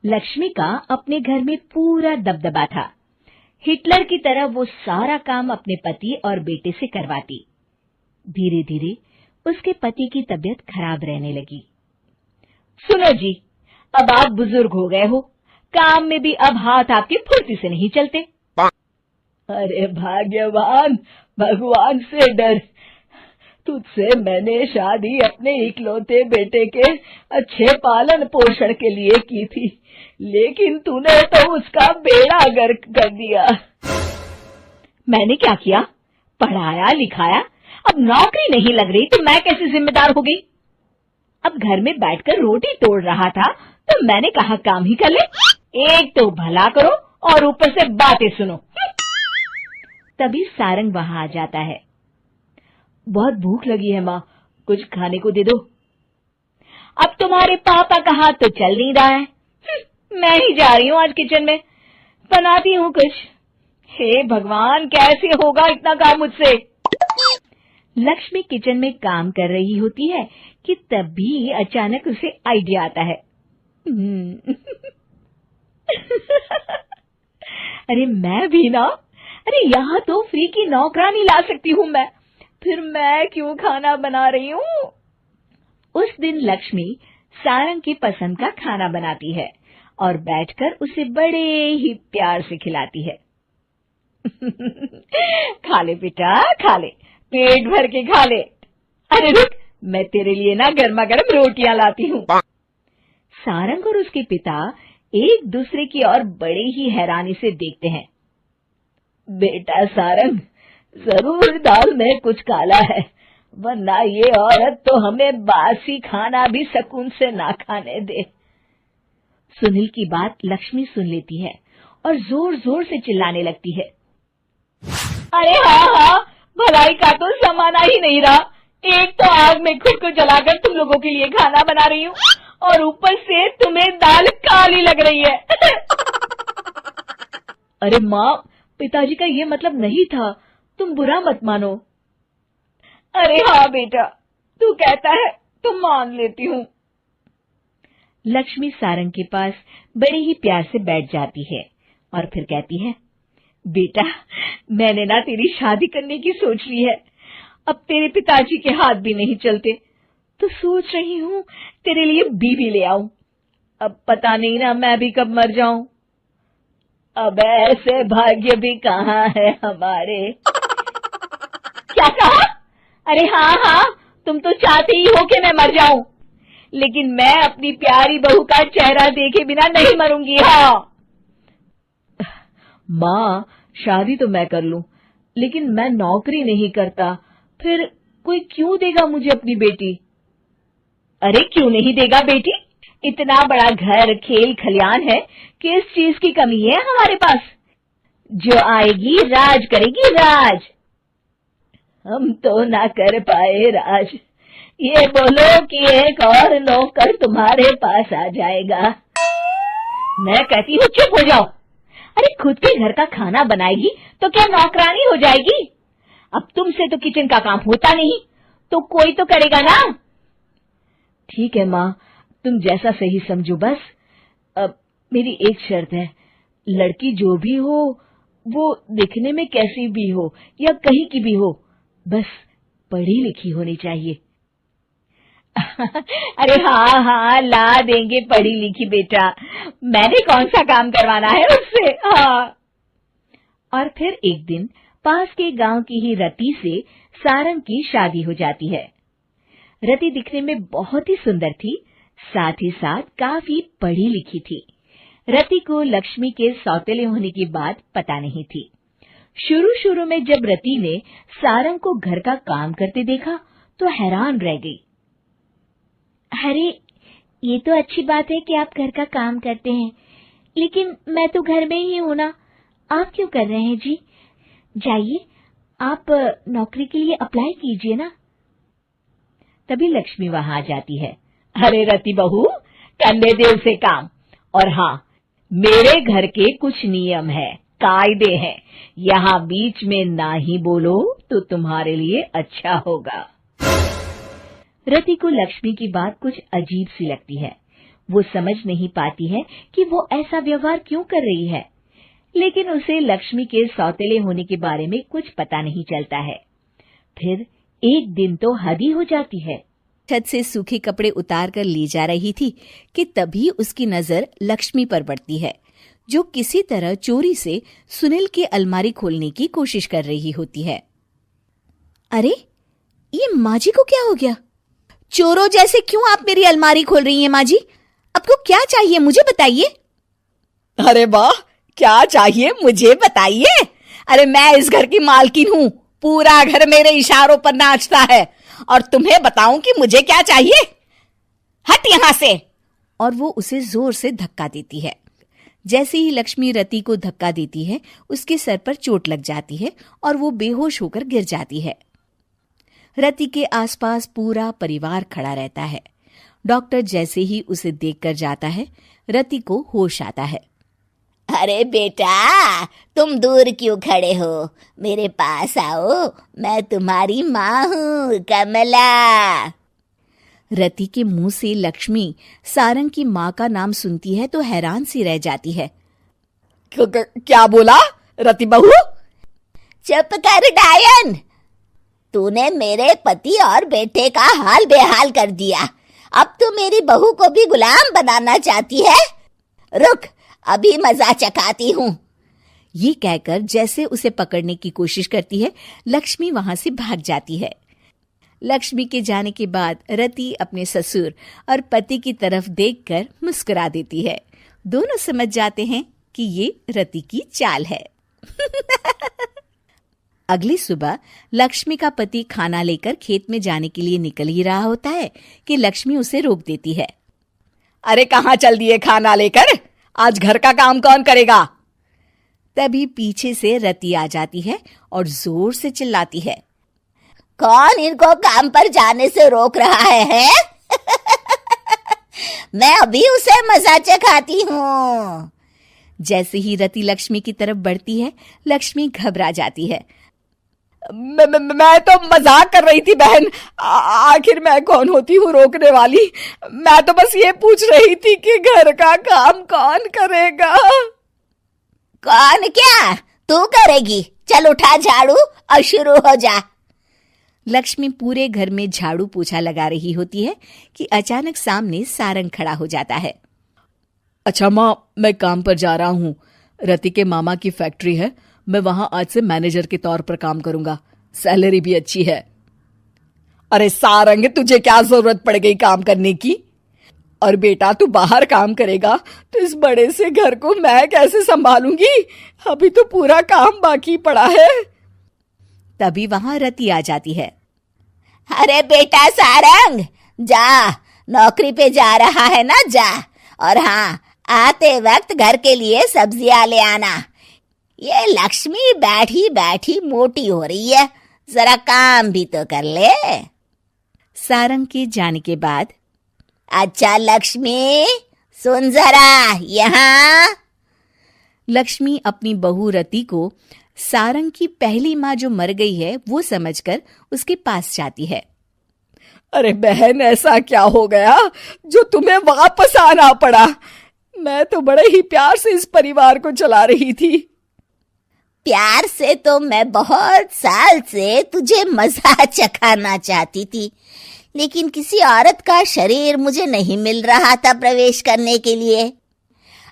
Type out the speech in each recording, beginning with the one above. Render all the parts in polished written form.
लक्ष्मी का अपने घर में पूरा दबदबा था। हिटलर की तरह वो सारा काम अपने पति और बेटे से करवाती। धीरे धीरे उसके पति की तबीयत खराब रहने लगी। सुनो जी, अब आप बुजुर्ग हो गए हो, काम में भी अब हाथ आपके फुर्ती से नहीं चलते। अरे भाग्यवान, भगवान से डर। तुझसे मैंने शादी अपने इकलौते बेटे के अच्छे पालन पोषण के लिए की थी, लेकिन तूने तो उसका बेड़ा गर्क कर दिया। मैंने क्या किया? पढ़ाया लिखाया, अब नौकरी नहीं लग रही तो मैं कैसे जिम्मेदार हो गई? अब घर में बैठकर रोटी तोड़ रहा था तो मैंने कहा काम ही कर ले। एक तो भला करो और ऊपर से बातें सुनो। तभी सारंग वहां आ जाता है। बहुत भूख लगी है माँ, कुछ खाने को दे दो। अब तुम्हारे पापा का हाथ तो चल नहीं रहा है। मैं ही जा रही हूँ आज किचन में, बनाती हूँ कुछ। हे भगवान, कैसे होगा इतना काम मुझसे? लक्ष्मी किचन में काम कर रही होती है कि तभी अचानक उसे आइडिया आता है। अरे मैं भी ना, अरे यहाँ तो फ्री की नौकरानी ला सकती हूँ मैं, फिर मैं क्यों खाना बना रही हूँ? उस दिन लक्ष्मी सारंग की पसंद का खाना बनाती है और बैठकर उसे बड़े ही प्यार से खिलाती है। खा ले बेटा, खा ले, पेट भर के खा ले। अरे रुक, मैं तेरे लिए ना गर्मा गर्म रोटियां लाती हूँ। सारंग और उसके पिता एक दूसरे की ओर बड़े ही हैरानी से देखते हैं। बेटा सारंग, जरूर दाल में कुछ काला है, वरना ये औरत तो हमें बासी खाना भी सुकून से ना खाने दे। सुनील की बात लक्ष्मी सुन लेती है और जोर जोर से चिल्लाने लगती है। अरे हाँ, भलाई का तो जमाना ही नहीं रहा। एक तो आग में खुद को जलाकर तुम लोगों के लिए खाना बना रही हूँ और ऊपर से तुम्हें दाल काली लग रही है। अरे माँ, पिताजी का ये मतलब नहीं था, तुम बुरा मत मानो। अरे हाँ बेटा, तू कहता है तो मान लेती हूँ। लक्ष्मी सारंग के पास बड़े ही प्यार से बैठ जाती है और फिर कहती है, बेटा मैंने ना तेरी शादी करने की सोच ली है। अब तेरे पिताजी के हाथ भी नहीं चलते, तो सोच रही हूँ तेरे लिए बीवी ले आऊं। अब पता नहीं ना मैं भी कब मर जाऊं। अब ऐसे भाग्य भी कहाँ है हमारे। क्या कहा? अरे हाँ, तुम तो चाहते ही हो कि मैं मर जाऊं, लेकिन मैं अपनी प्यारी बहू का चेहरा देखे बिना नहीं मरूंगी। हाँ माँ, शादी तो मैं कर लूं, लेकिन मैं नौकरी नहीं करता, फिर कोई क्यों देगा मुझे अपनी बेटी? अरे क्यों नहीं देगा बेटी? इतना बड़ा घर, खेल खलियान है, किस चीज की कमी है हमारे पास? जो आएगी राज करेगी, राज। हम तो ना कर पाए राज, ये बोलो कि एक और नौकर तुम्हारे पास आ जाएगा। मैं कहती हूँ चुप हो जाओ। अरे खुद के घर का खाना बनाएगी तो क्या नौकरानी हो जाएगी? अब तुमसे तो किचन का काम होता नहीं, तो कोई तो करेगा ना। ठीक है माँ, तुम जैसा सही समझो बस। अब मेरी एक शर्त है, लड़की जो भी हो वो दिखने में कैसी भी हो या कहीं की भी हो, बस पढ़ी लिखी होनी चाहिए। अरे हाँ, ला देंगे पढ़ी लिखी बेटा, मैंने कौन सा काम करवाना है उससे। हाँ। और फिर एक दिन पास के गांव की ही रति से सारंग की शादी हो जाती है। रति दिखने में बहुत ही सुंदर थी, साथ ही साथ काफी पढ़ी लिखी थी। रति को लक्ष्मी के सौतेले होने की बात पता नहीं थी। शुरू में जब रति ने सारंग को घर का काम करते देखा तो हैरान रह गई। अरे ये तो अच्छी बात है कि आप घर का काम करते हैं, लेकिन मैं तो घर में ही हूं ना, आप क्यों कर रहे हैं जी? जाइए आप नौकरी के लिए अप्लाई कीजिए ना। तभी लक्ष्मी वहां आ जाती है। अरे रति बहू, करने दे उसे काम। और हाँ, मेरे घर के कुछ नियम है, कायदे हैं, यहाँ बीच में ना ही बोलो तो तुम्हारे लिए अच्छा होगा। रति को लक्ष्मी की बात कुछ अजीब सी लगती है। वो समझ नहीं पाती है कि वो ऐसा व्यवहार क्यों कर रही है, लेकिन उसे लक्ष्मी के सौतेले होने के बारे में कुछ पता नहीं चलता है। फिर एक दिन तो हद ही हो जाती है। छत से सूखे कपड़े उतार कर ले जा रही थी कि तभी उसकी नजर लक्ष्मी पर पड़ती है, जो किसी तरह चोरी से सुनील की अलमारी खोलने की कोशिश कर रही होती है। अरे, ये माँ जी को क्या हो गया? चोरों जैसे क्यों आप मेरी अलमारी खोल रही हैं माँ जी? आपको क्या चाहिए मुझे बताइए। अरे वाह, क्या चाहिए मुझे बताइए। अरे मैं इस घर की मालकिन हूँ, पूरा घर मेरे इशारों पर नाचता है और तुम्हें बताऊं कि मुझे क्या चाहिए? हट यहाँ से। और वो उसे जोर से धक्का देती है। जैसे ही लक्ष्मी रति को धक्का देती है, उसके सर पर चोट लग जाती है और वो बेहोश होकर गिर जाती है। रति के आसपास पूरा परिवार खड़ा रहता है। डॉक्टर जैसे ही उसे देखकर जाता है, रति को होश आता है। अरे बेटा, तुम दूर क्यों खड़े हो? मेरे पास आओ, मैं तुम्हारी माँ हूँ, कमला। रति के मुंह से लक्ष्मी सारंग की माँ का नाम सुनती है तो हैरान सी रह जाती है। क्या बोला रति बहू? चुप कर डायन, तूने मेरे पति और बेटे का हाल बेहाल कर दिया। अब तू मेरी बहू को भी गुलाम बनाना चाहती है? रुक, अभी मजा चखाती हूँ। ये कहकर जैसे उसे पकड़ने की कोशिश करती है, लक्ष्मी वहां से भाग जाती है। लक्ष्मी के जाने के बाद रति अपने ससुर और पति की तरफ देखकर मुस्कुरा देती है। दोनों समझ जाते हैं कि ये रति की चाल है। अगली सुबह लक्ष्मी का पति खाना लेकर खेत में जाने के लिए निकल ही रहा होता है कि लक्ष्मी उसे रोक देती है। अरे कहाँ चल दिए खाना लेकर? आज घर का काम कौन करेगा? तभी पीछे से रति आ जाती है और जोर से चिल्लाती है। कौन इनको काम पर जाने से रोक रहा है? मैं अभी उसे मजा चखाती हूँ। जैसे ही रति लक्ष्मी की तरफ बढ़ती है, लक्ष्मी घबरा जाती है। मैं तो मजाक कर रही थी बहन। आखिर मैं कौन होती हूँ रोकने वाली? मैं तो बस ये पूछ रही थी कि घर का काम कौन करेगा? कौन क्या? तू करेगी। चल उठा झाड़ू और शुरू हो जा। लक्ष्मी पूरे घर में झाड़ू पोछा लगा रही होती है कि अचानक सामने सारंग खड़ा हो जाता है। अच्छा माँ, मैं काम पर जा रहा हूँ। रति के मामा की फैक्ट्री है, मैं वहां आज से मैनेजर के तौर पर काम करूंगा। सैलरी भी अच्छी है। अरे सारंग, तुझे क्या जरूरत पड़ गई काम करने की? और बेटा, तू बाहर काम करेगा तो इस बड़े से घर को मैं कैसे संभालूंगी? अभी तो पूरा काम बाकी पड़ा है। तभी वहां रति आ जाती है। अरे बेटा सारंग, जा, नौकरी पे जा रहा है ना, जा। और हाँ, आते वक्त घर के लिए सब्जियां ले आना। ये लक्ष्मी बैठी बैठी मोटी हो रही है, जरा काम भी तो कर ले। सारंग के जाने के बाद, अच्छा लक्ष्मी, सुन जरा यहाँ। लक्ष्मी अपनी बहू रति को सारंग की पहली माँ जो मर गई है वो समझकर उसके पास जाती है। अरे बहन, ऐसा क्या हो गया जो तुम्हें वापस आना पड़ा? मैं तो बड़े ही प्यार से इस परिवार को चला रही थी। प्यार से तो मैं बहुत साल से तुझे मजा चखाना चाहती थी, लेकिन किसी औरत का शरीर मुझे नहीं मिल रहा था प्रवेश करने के लिए।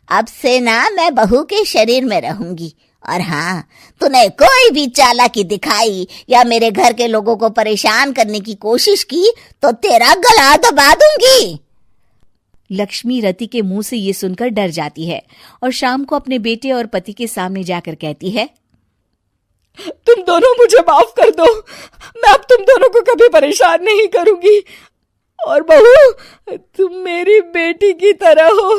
अब से ना मैं बहू के शरीर में रहूंगी। और हाँ, तूने कोई भी चालाकी दिखाई या मेरे घर के लोगों को परेशान करने की कोशिश की तो तेरा गला दबा दूंगी। लक्ष्मी रति के मुंह से ये सुनकर डर जाती है और शाम को अपने बेटे और पति के सामने जाकर कहती है, तुम दोनों मुझे माफ कर दो। मैं अब तुम दोनों को कभी परेशान नहीं करूंगी। और बहू, तुम मेरी बेटी की तरह हो,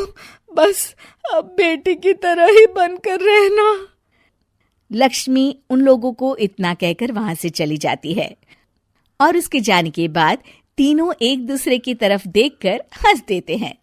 बस अब बेटी की तरह ही बनकर रहना। लक्ष्मी उन लोगों को इतना कहकर वहां से चली जाती है और उसके जाने के बाद तीनों एक दूसरे की तरफ देखकर हंस देते हैं।